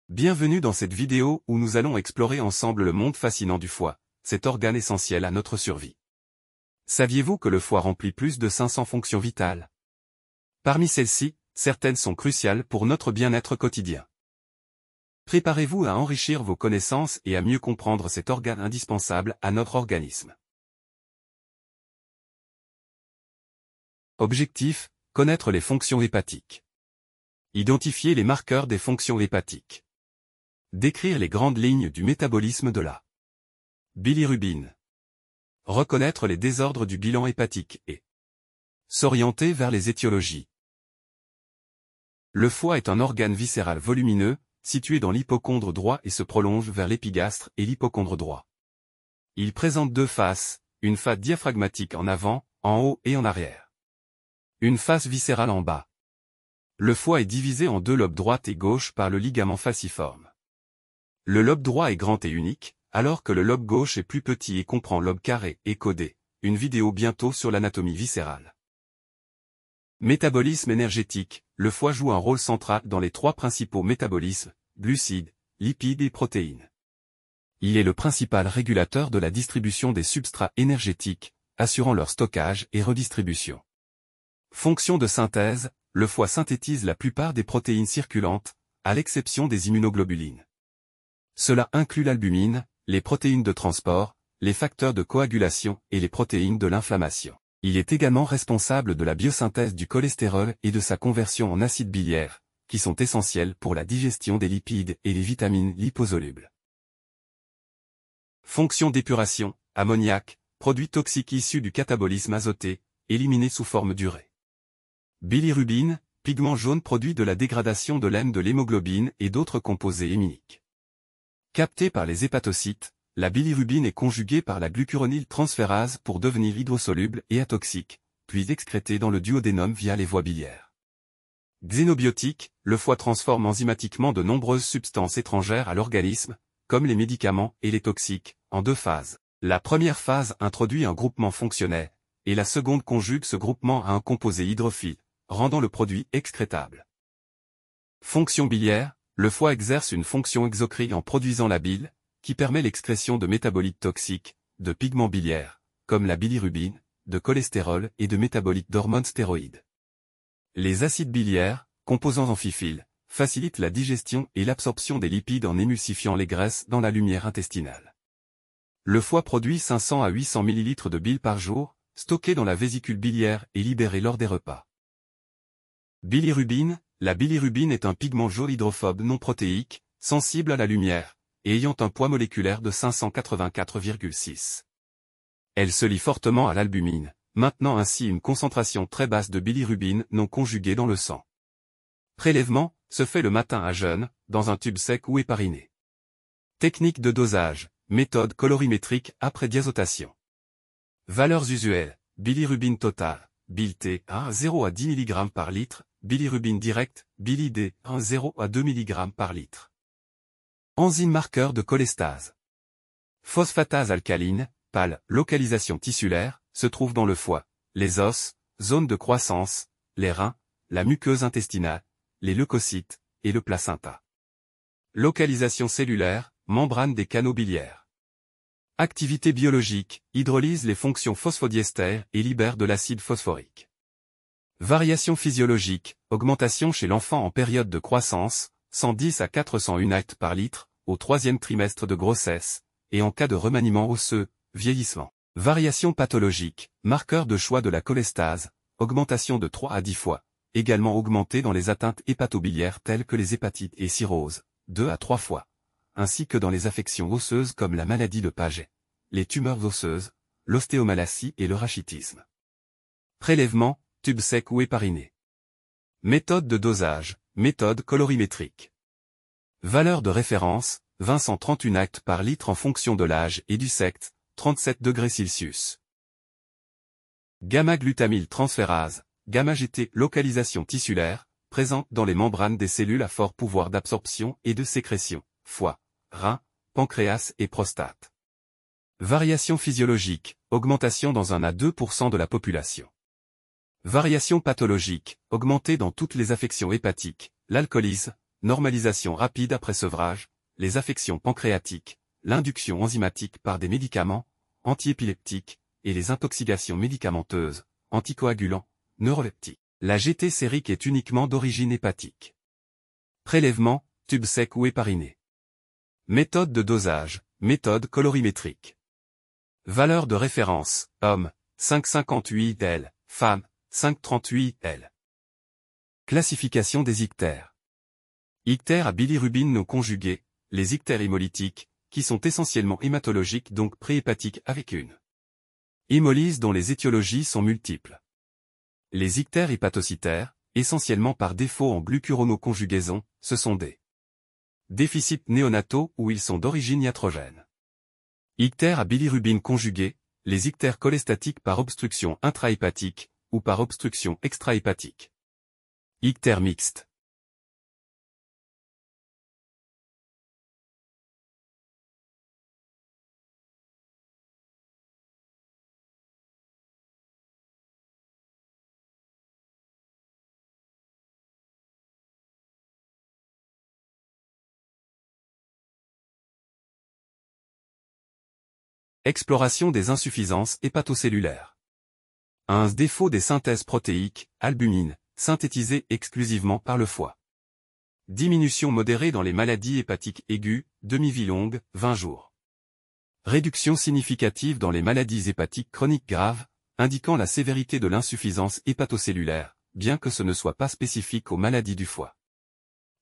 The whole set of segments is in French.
Bienvenue dans cette vidéo où nous allons explorer ensemble le monde fascinant du foie, cet organe essentiel à notre survie. Saviez-vous que le foie remplit plus de 500 fonctions vitales? Parmi celles-ci, certaines sont cruciales pour notre bien-être quotidien. Préparez-vous à enrichir vos connaissances et à mieux comprendre cet organe indispensable à notre organisme. Objectif: connaître les fonctions hépatiques. Identifier les marqueurs des fonctions hépatiques. Décrire les grandes lignes du métabolisme de la bilirubine. Reconnaître les désordres du bilan hépatique et s'orienter vers les étiologies. Le foie est un organe viscéral volumineux, situé dans l'hypochondre droit et se prolonge vers l'épigastre et l'hypochondre droit. Il présente deux faces, une face diaphragmatique en avant, en haut et en arrière. Une face viscérale en bas. Le foie est divisé en deux lobes droite et gauche par le ligament falciforme. Le lobe droit est grand et unique, alors que le lobe gauche est plus petit et comprend lobe carré et codé. Une vidéo bientôt sur l'anatomie viscérale. Métabolisme énergétique. Le foie joue un rôle central dans les trois principaux métabolismes, glucides, lipides et protéines. Il est le principal régulateur de la distribution des substrats énergétiques, assurant leur stockage et redistribution. Fonction de synthèse. Le foie synthétise la plupart des protéines circulantes, à l'exception des immunoglobulines. Cela inclut l'albumine, les protéines de transport, les facteurs de coagulation et les protéines de l'inflammation. Il est également responsable de la biosynthèse du cholestérol et de sa conversion en acide biliaire, qui sont essentiels pour la digestion des lipides et les vitamines liposolubles. Fonction d'épuration, ammoniac, produit toxique issu du catabolisme azoté, éliminé sous forme d'urée. Bilirubine, pigment jaune produit de la dégradation de l'hème de l'hémoglobine et d'autres composés héminiques. Captée par les hépatocytes, la bilirubine est conjuguée par la glucuronyltransférase pour devenir hydrosoluble et atoxique, puis excrétée dans le duodénum via les voies biliaires. Xénobiotique, le foie transforme enzymatiquement de nombreuses substances étrangères à l'organisme, comme les médicaments et les toxiques, en deux phases. La première phase introduit un groupement fonctionnel, et la seconde conjugue ce groupement à un composé hydrophile, rendant le produit excrétable. Fonction biliaire, le foie exerce une fonction exocrine en produisant la bile, qui permet l'excrétion de métabolites toxiques, de pigments biliaires, comme la bilirubine, de cholestérol et de métabolites d'hormones stéroïdes. Les acides biliaires, composants amphiphiles, facilitent la digestion et l'absorption des lipides en émulsifiant les graisses dans la lumière intestinale. Le foie produit 500 à 800 ml de bile par jour, stockée dans la vésicule biliaire et libérée lors des repas. Bilirubine, la bilirubine est un pigment jaune hydrophobe non protéique, sensible à la lumière, et ayant un poids moléculaire de 584,6. Elle se lie fortement à l'albumine, maintenant ainsi une concentration très basse de bilirubine non conjuguée dans le sang. Prélèvement, se fait le matin à jeun, dans un tube sec ou épariné. Technique de dosage, méthode colorimétrique après diazotation. Valeurs usuelles, bilirubine totale, BIL-T, 0 à 10 mg par litre, bilirubine directe, BIL-ID, 0 à 2 mg par litre. Enzyme marqueur de cholestase. Phosphatase alcaline, PAL, localisation tissulaire, se trouve dans le foie, les os, zone de croissance, les reins, la muqueuse intestinale, les leucocytes, et le placenta. Localisation cellulaire, membrane des canaux biliaires. Activité biologique, hydrolyse les fonctions phosphodiester et libère de l'acide phosphorique. Variation physiologique, augmentation chez l'enfant en période de croissance, 110 à 400 unités par litre, au troisième trimestre de grossesse, et en cas de remaniement osseux, vieillissement. Variation pathologique, marqueur de choix de la cholestase, augmentation de 3 à 10 fois, également augmentée dans les atteintes hépatobiliaires telles que les hépatites et cirrhose, 2 à 3 fois, ainsi que dans les affections osseuses comme la maladie de Paget, les tumeurs osseuses, l'ostéomalacie et le rachitisme. Prélèvement, tube sec ou épariné. Méthode de dosage, méthode colorimétrique. Valeur de référence, 20-130 unités par litre en fonction de l'âge et du sexe, 37 degrés Celsius. Gamma-glutamyl transférase, gamma-GT, localisation tissulaire, présente dans les membranes des cellules à fort pouvoir d'absorption et de sécrétion, foie, rein, pancréas et prostate. Variation physiologique, augmentation dans 1 à 2% de la population. Variation pathologique, augmentée dans toutes les affections hépatiques, l'alcoolisme, normalisation rapide après sevrage, les affections pancréatiques, l'induction enzymatique par des médicaments, antiépileptiques, et les intoxications médicamenteuses, anticoagulants, neuroleptiques. La GT sérique est uniquement d'origine hépatique. Prélèvement, tube sec ou hépariné. Méthode de dosage, méthode colorimétrique. Valeur de référence, homme, 5,58 L, femme, 5,38 L. Classification des ictères. Ictères à bilirubine non conjuguée, les ictères hémolytiques, qui sont essentiellement hématologiques donc préhépatiques avec une hémolyse dont les étiologies sont multiples. Les ictères hépatocytaires, essentiellement par défaut en glucuronoconjugaison, ce sont des déficits néonataux où ils sont d'origine iatrogène. Ictères à bilirubine conjuguée, les ictères cholestatiques par obstruction intrahépatique, ou par obstruction extrahépatique. Ictères mixtes. Exploration des insuffisances hépatocellulaires. Un défaut des synthèses protéiques, albumine, synthétisée exclusivement par le foie. Diminution modérée dans les maladies hépatiques aiguës, demi-vie longue, 20 jours. Réduction significative dans les maladies hépatiques chroniques graves, indiquant la sévérité de l'insuffisance hépatocellulaire, bien que ce ne soit pas spécifique aux maladies du foie.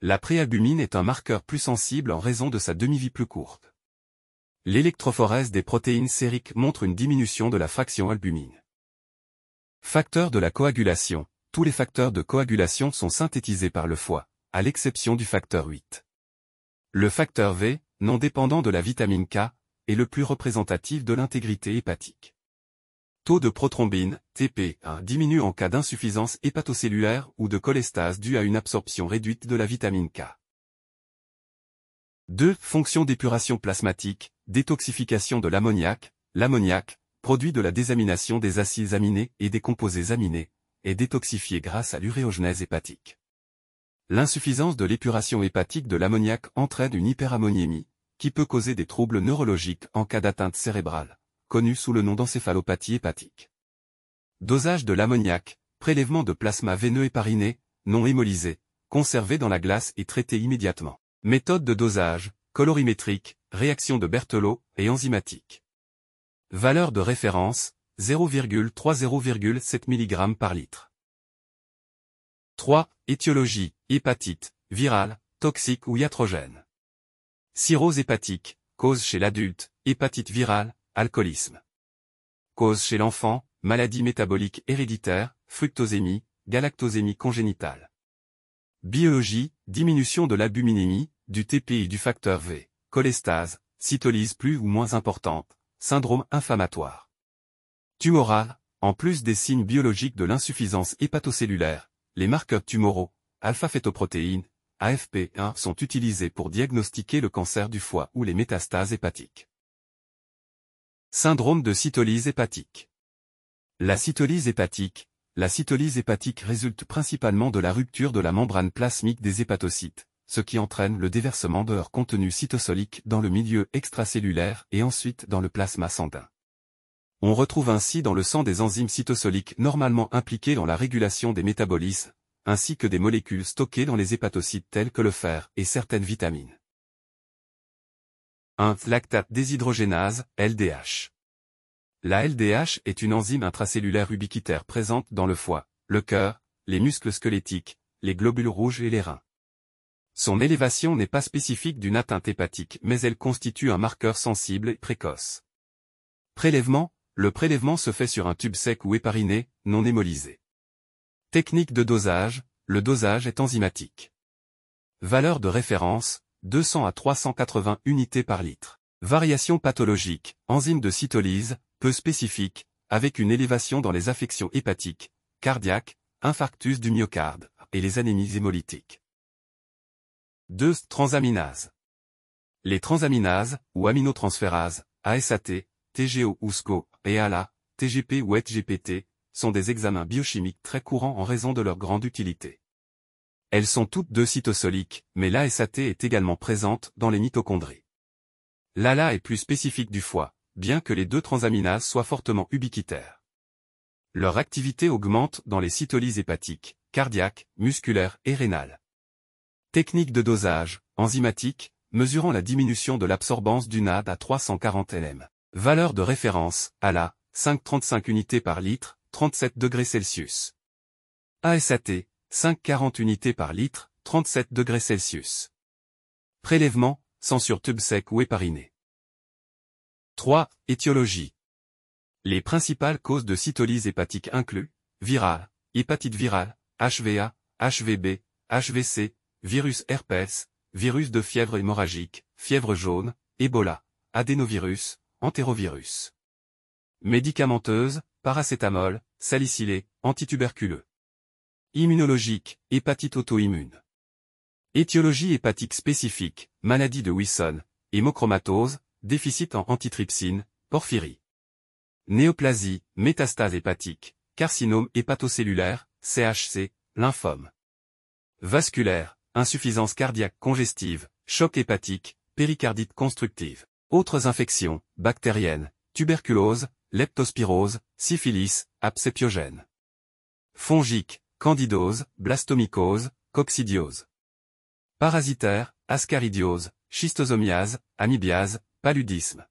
La préalbumine est un marqueur plus sensible en raison de sa demi-vie plus courte. L'électrophorèse des protéines sériques montre une diminution de la fraction albumine. Facteurs de la coagulation. Tous les facteurs de coagulation sont synthétisés par le foie, à l'exception du facteur 8. Le facteur V, non dépendant de la vitamine K, est le plus représentatif de l'intégrité hépatique. Taux de prothrombine, TP1, diminue en cas d'insuffisance hépatocellulaire ou de cholestase due à une absorption réduite de la vitamine K. 2. Fonction d'épuration plasmatique, détoxification de l'ammoniac. L'ammoniac, produit de la désamination des acides aminés et des composés aminés, est détoxifié grâce à l'uréogenèse hépatique. L'insuffisance de l'épuration hépatique de l'ammoniac entraîne une hyperammoniémie, qui peut causer des troubles neurologiques en cas d'atteinte cérébrale, connue sous le nom d'encéphalopathie hépatique. Dosage de l'ammoniac, prélèvement de plasma veineux hépariné, non hémolysé, conservé dans la glace et traité immédiatement. Méthode de dosage, colorimétrique, réaction de Berthelot et enzymatique. Valeur de référence, 0,3-0,7 mg par litre. 3. Étiologie, hépatite, virale, toxique ou iatrogène. Cirrhose hépatique, cause chez l'adulte, hépatite virale, alcoolisme. Cause chez l'enfant, maladie métabolique héréditaire, fructosémie, galactosémie congénitale. Biologie, diminution de l'albuminémie, du TP et du facteur V, cholestase, cytolyse plus ou moins importante, syndrome inflammatoire. Tumoral, en plus des signes biologiques de l'insuffisance hépatocellulaire, les marqueurs tumoraux, alpha-fétoprotéines, AFP1 sont utilisés pour diagnostiquer le cancer du foie ou les métastases hépatiques. Syndrome de cytolyse hépatique. La cytolyse hépatique résulte principalement de la rupture de la membrane plasmique des hépatocytes, ce qui entraîne le déversement de leur contenu cytosolique dans le milieu extracellulaire et ensuite dans le plasma sanguin. On retrouve ainsi dans le sang des enzymes cytosoliques normalement impliquées dans la régulation des métabolismes, ainsi que des molécules stockées dans les hépatocytes telles que le fer et certaines vitamines. 1. Lactate déshydrogénase, LDH. La LDH est une enzyme intracellulaire ubiquitaire présente dans le foie, le cœur, les muscles squelettiques, les globules rouges et les reins. Son élévation n'est pas spécifique d'une atteinte hépatique mais elle constitue un marqueur sensible et précoce. Prélèvement. Le prélèvement se fait sur un tube sec ou hépariné, non hémolysé. Technique de dosage. Le dosage est enzymatique. Valeur de référence, 200 à 380 unités par litre. Variation pathologique, enzyme de cytolyse, peu spécifique, avec une élévation dans les affections hépatiques, cardiaques, infarctus du myocarde, et les anémies hémolytiques. 2. Transaminases. Les transaminases, ou aminotransférases, ASAT, TGO ou SCO, et ALA, TGP ou HGPT, sont des examens biochimiques très courants en raison de leur grande utilité. Elles sont toutes deux cytosoliques, mais l'ASAT est également présente dans les mitochondries. L'ALA est plus spécifique du foie, bien que les deux transaminases soient fortement ubiquitaires. Leur activité augmente dans les cytolyses hépatiques, cardiaques, musculaires et rénales. Technique de dosage, enzymatique, mesurant la diminution de l'absorbance du NAD à 340 lm. Valeur de référence, ALA, 5,35 unités par litre, 37 degrés Celsius. ASAT, 5,40 unités par litre, 37 degrés Celsius. Prélèvement, sang sur tube sec ou hépariné. 3. Étiologie. Les principales causes de cytolyse hépatique incluent virale, hépatite virale, HVA, HVB, HVC, virus herpès, virus de fièvre hémorragique, fièvre jaune, Ebola, adénovirus, entérovirus. Médicamenteuse, paracétamol, salicylée, antituberculeux. Immunologique, hépatite auto-immune. Étiologie hépatique spécifique, maladie de Wilson, hémochromatose, déficit en antitrypsine, porphyrie. Néoplasie, métastase hépatique, carcinome hépatocellulaire, CHC, lymphome. Vasculaire, insuffisance cardiaque congestive, choc hépatique, péricardite constructive. Autres infections, bactériennes, tuberculose, leptospirose, syphilis, absépiogène. Fongique, candidose, blastomycose, coccidiose. Parasitaire, ascaridiose, schistosomiase, amibiase, paludisme.